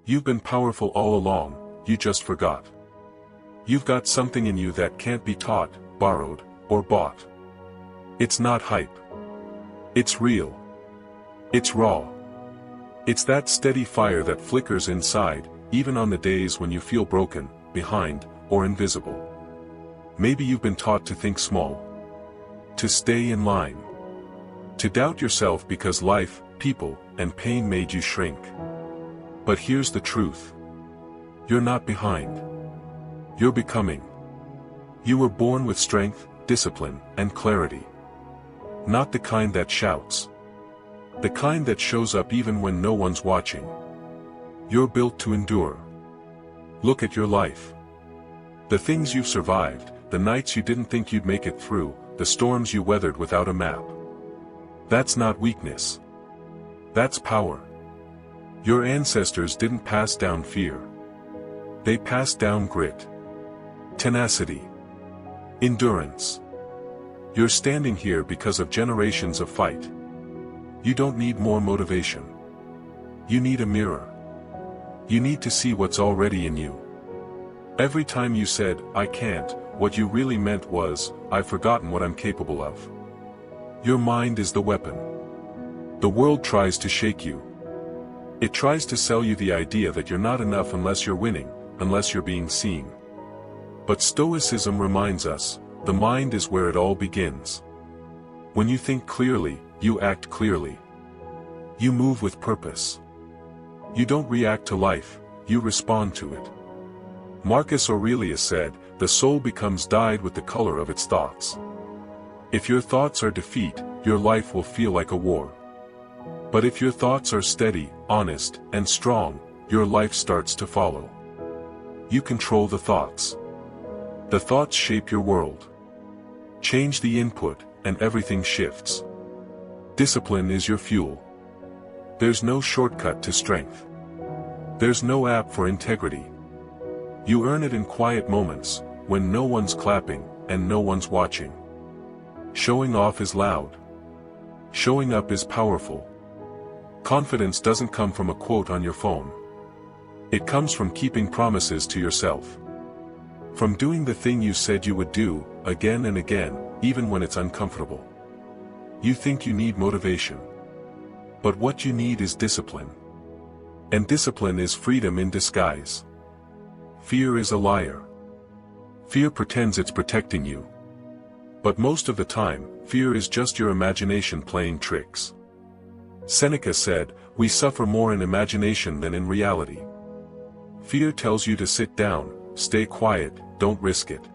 You've been powerful all along, you just forgot. You've got something in you that can't be taught, borrowed, or bought. It's not hype. It's real. It's raw. It's that steady fire that flickers inside, even on the days when you feel broken, behind, or invisible. Maybe you've been taught to think small. To stay in line. To doubt yourself because life, people, and pain made you shrink. But here's the truth. You're not behind. You're becoming. You were born with strength, discipline, and clarity. Not the kind that shouts. The kind that shows up even when no one's watching. You're built to endure. Look at your life. The things you've survived, the nights you didn't think you'd make it through, the storms you weathered without a map. That's not weakness. That's power. Your ancestors didn't pass down fear. They passed down grit. Tenacity. Endurance. You're standing here because of generations of fight. You don't need more motivation. You need a mirror. You need to see what's already in you. Every time you said, "I can't," what you really meant was, "I've forgotten what I'm capable of." Your mind is the weapon. The world tries to shake you. It tries to sell you the idea that you're not enough unless you're winning, unless you're being seen. But Stoicism reminds us, the mind is where it all begins. When you think clearly, you act clearly. You move with purpose. You don't react to life, you respond to it. Marcus Aurelius said, "The soul becomes dyed with the color of its thoughts." If your thoughts are defeat, your life will feel like a war. But if your thoughts are steady, honest, and strong, your life starts to follow. You control the thoughts. The thoughts shape your world. Change the input, and everything shifts. Discipline is your fuel. There's no shortcut to strength. There's no app for integrity. You earn it in quiet moments, when no one's clapping, and no one's watching. Showing off is loud. Showing up is powerful. Confidence doesn't come from a quote on your phone. It comes from keeping promises to yourself. From doing the thing you said you would do, again and again, even when it's uncomfortable. You think you need motivation. But what you need is discipline. And discipline is freedom in disguise. Fear is a liar. Fear pretends it's protecting you. But most of the time, fear is just your imagination playing tricks. Seneca said, "We suffer more in imagination than in reality." Fear tells you to sit down, stay quiet, don't risk it.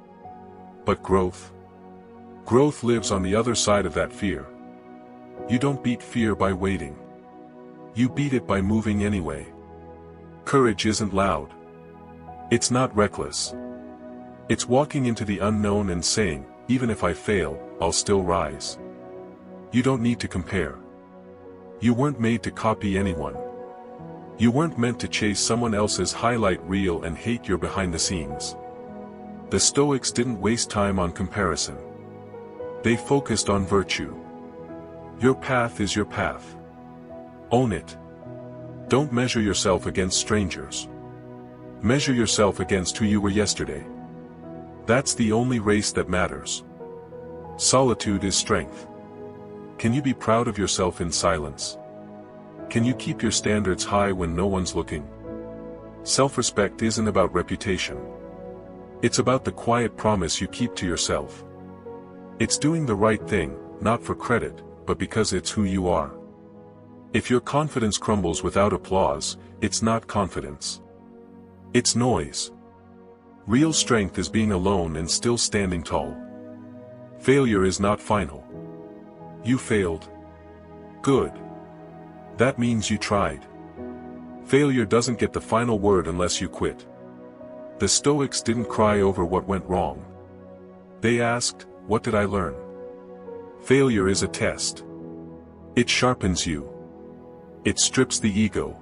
But growth? Growth lives on the other side of that fear. You don't beat fear by waiting. You beat it by moving anyway. Courage isn't loud. It's not reckless. It's walking into the unknown and saying, "Even if I fail, I'll still rise." You don't need to compare. You weren't made to copy anyone. You weren't meant to chase someone else's highlight reel and hate your behind the scenes. The Stoics didn't waste time on comparison. They focused on virtue. Your path is your path. Own it. Don't measure yourself against strangers. Measure yourself against who you were yesterday. That's the only race that matters. Solitude is strength. Can you be proud of yourself in silence? Can you keep your standards high when no one's looking? Self-respect isn't about reputation. It's about the quiet promise you keep to yourself. It's doing the right thing, not for credit, but because it's who you are. If your confidence crumbles without applause, it's not confidence. It's noise. Real strength is being alone and still standing tall. Failure is not final. You failed. Good. That means you tried. Failure doesn't get the final word unless you quit. The Stoics didn't cry over what went wrong. They asked, "What did I learn?" Failure is a test. It sharpens you. It strips the ego.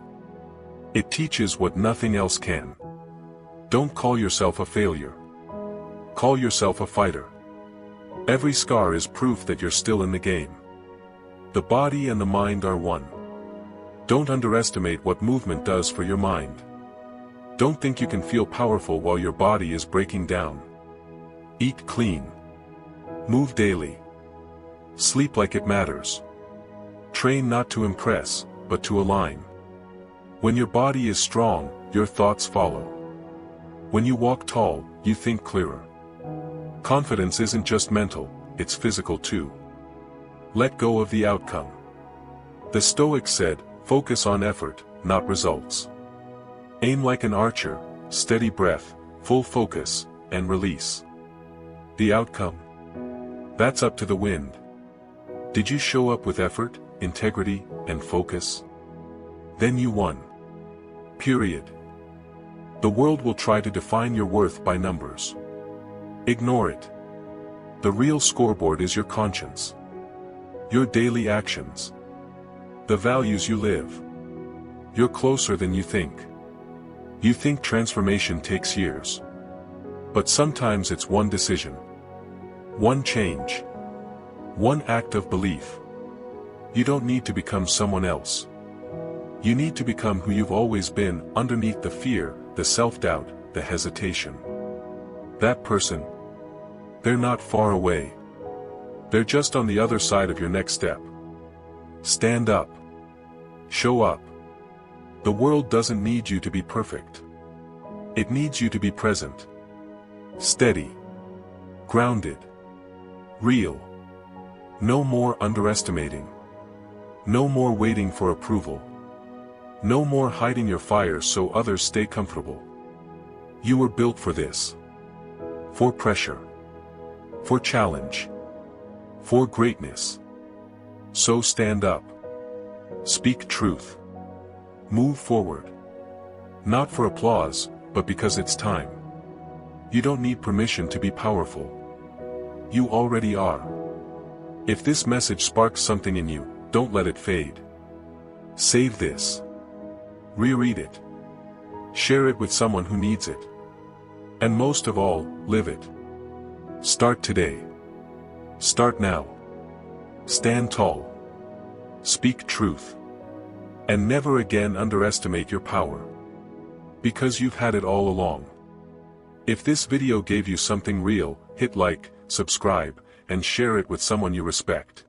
It teaches what nothing else can. Don't call yourself a failure. Call yourself a fighter. Every scar is proof that you're still in the game. The body and the mind are one. Don't underestimate what movement does for your mind. Don't think you can feel powerful while your body is breaking down. Eat clean. Move daily. Sleep like it matters. Train not to impress, but to align. When your body is strong, your thoughts follow. When you walk tall, you think clearer. Confidence isn't just mental, it's physical too. Let go of the outcome. The Stoics said, focus on effort, not results. Aim like an archer, steady breath, full focus, and release. The outcome? That's up to the wind. Did you show up with effort, integrity, and focus? Then you won. Period. The world will try to define your worth by numbers. Ignore it. The real scoreboard is your conscience. Your daily actions. The values you live. You're closer than you think. You think transformation takes years. But sometimes it's one decision. One change. One act of belief. You don't need to become someone else. You need to become who you've always been, underneath the fear, the self-doubt, the hesitation. That person. They're not far away. They're just on the other side of your next step. Stand up. Show up. The world doesn't need you to be perfect. It needs you to be present. Steady. Grounded. Real. No more underestimating. No more waiting for approval. No more hiding your fires so others stay comfortable. You were built for this. For pressure. For challenge. For greatness. So stand up. Speak truth. Move forward. Not for applause, but because it's time. You don't need permission to be powerful. You already are. If this message sparks something in you, don't let it fade. Save this. Reread it. Share it with someone who needs it. And most of all, live it. Start today. Start now. Stand tall. Speak truth. And never again underestimate your power. Because you've had it all along. If this video gave you something real, hit like, subscribe, and share it with someone you respect.